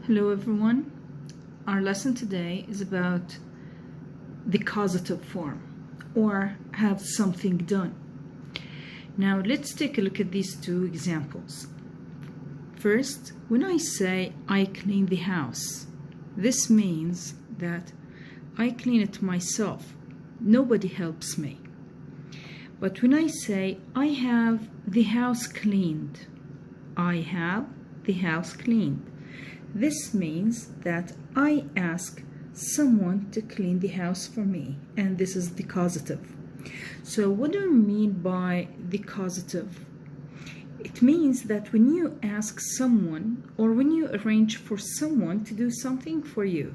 Hello everyone. Our lesson today is about the causative form, or have something done. Now let's take a look at these two examples. First, when I say I clean the house, this means that I clean it myself. Nobody helps me. But when I say I have the house cleaned, I have the house cleaned. This means that I ask someone to clean the house for me, and this is the causative. So what do I mean by the causative? It means that when you ask someone, or when you arrange for someone to do something for you.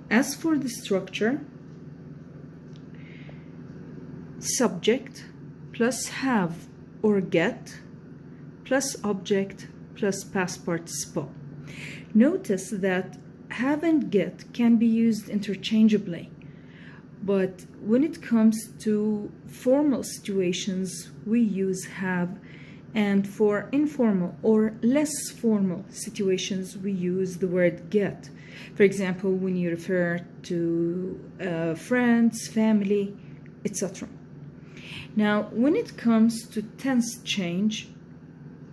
As for the structure, subject plus have or get plus object plus past participle. Notice that have and get can be used interchangeably, but when it comes to formal situations, we use have, and for informal or less formal situations, we use the word get. For example, when you refer to friends, family, etc. Now, when it comes to tense change,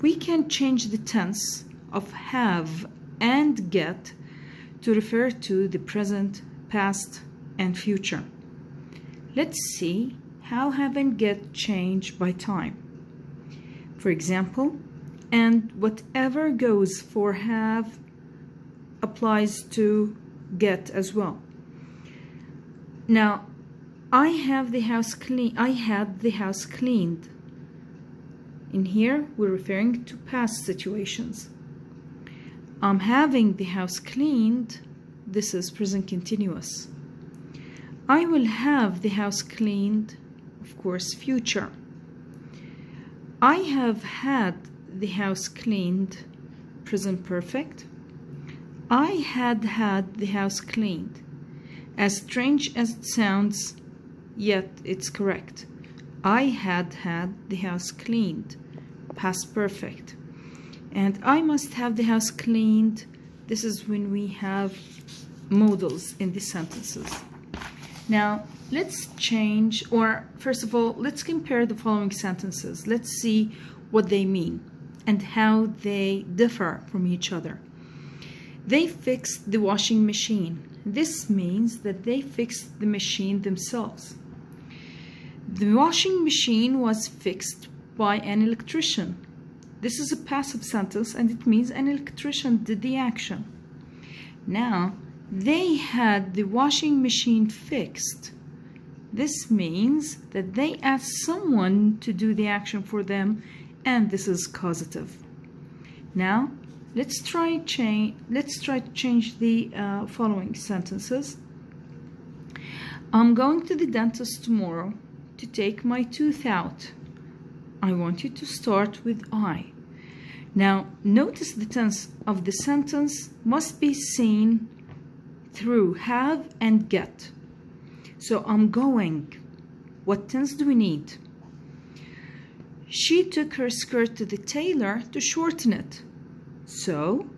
we can change the tense of have and get to refer to the present, past, and future. Let's see how have and get change by time. For example, and whatever goes for have applies to get as well. Now, I have the house clean. I had the house cleaned. In here, we're referring to past situations. I'm having the house cleaned. This is present continuous. I will have the house cleaned, of course, future. I have had the house cleaned, present perfect. I had the house cleaned. As strange as it sounds, yet it's correct. I had the house cleaned, past perfect. And I must have the house cleaned. This is when we have modals in the sentences. Now, let's change, or first of all, let's compare the following sentences. Let's see what they mean and how they differ from each other. They fixed the washing machine. This means that they fixed the machine themselves. The washing machine was fixed by an electrician. This is a passive sentence, and it means an electrician did the action. Now, they had the washing machine fixed. This means that they asked someone to do the action for them, and this is causative. Now, let's try to change the following sentences. I'm going to the dentist tomorrow to take my tooth out. I want you to start with I. Now, notice the tense of the sentence must be seen through have and get. So I'm going. What tense do we need? She took her skirt to the tailor to shorten it. So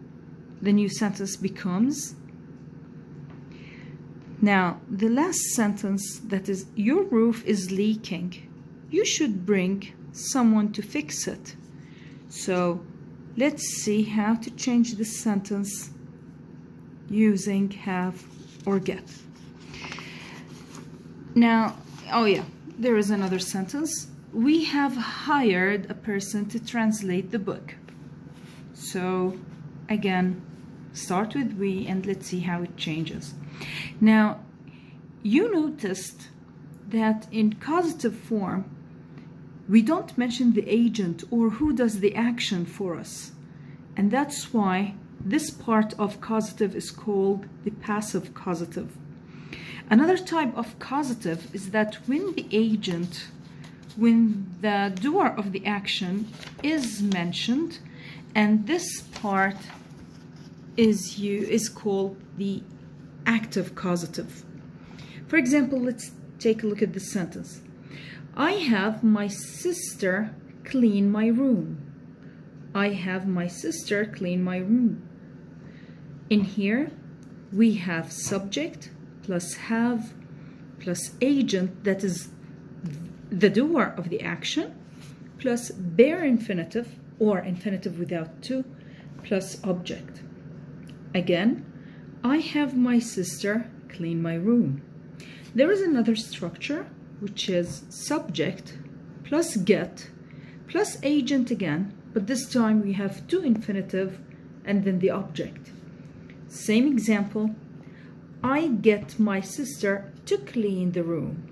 the new sentence becomes. Now, the last sentence, that is, your roof is leaking. You should bring someone to fix it. So let's see how to change this sentence using have or get. Now, oh yeah, there is another sentence. We have hired a person to translate the book. So again, start with we and let's see how it changes. Now, you noticed that in causative form, we don't mention the agent or who does the action for us. And that's why this part of causative is called the passive causative. Another type of causative is that when the agent, when the doer of the action is mentioned, and this part is called the active causative. For example, let's take a look at this sentence. I have my sister clean my room. I have my sister clean my room. In here, we have subject plus have plus agent, that is the doer of the action, plus bare infinitive or infinitive without to, plus object. Again, I have my sister clean my room. There is another structure which is subject plus get plus agent again, but this time we have to infinitive and then the object. Same example, I get my sister to clean the room.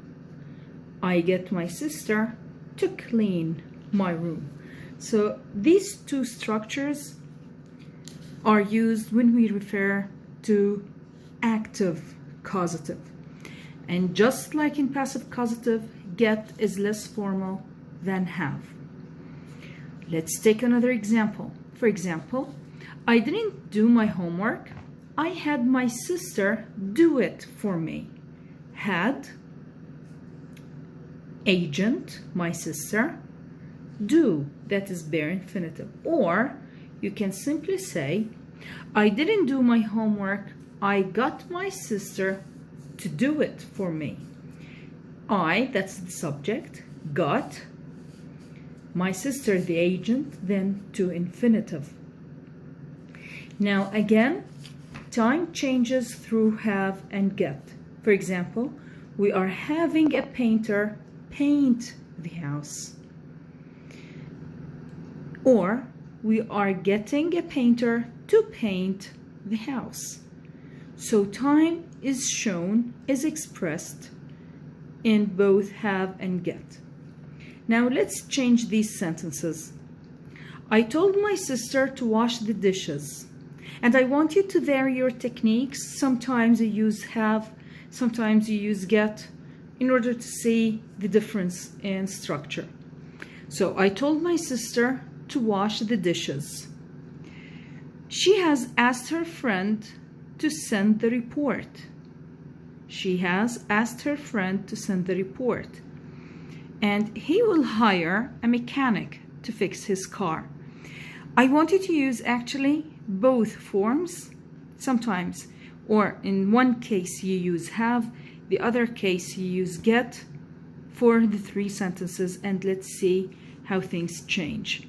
I get my sister to clean my room. So these two structures are used when we refer to active causative. And just like in passive causative, get is less formal than have. Let's take another example. For example, I didn't do my homework. I had my sister do it for me. Had, agent, my sister, do, that is bare infinitive. Or you can simply say, I didn't do my homework. I got my sister to do it for me. I, that's the subject, got, my sister, the agent, then to infinitive. Now again, time changes through have and get. For example, we are having a painter paint the house. Or we are getting a painter to paint the house. So time is shown, is expressed in both have and get. Now let's change these sentences. I told my sister to wash the dishes. And I want you to vary your techniques. Sometimes you use have, sometimes you use get, in order to see the difference in structure. So I told my sister to wash the dishes. She has asked her friend to send the report. She has asked her friend to send the report. And he will hire a mechanic to fix his car. I want you to use actually both forms sometimes, or in one case you use have, the other case you use get for the three sentences, and let's see how things change.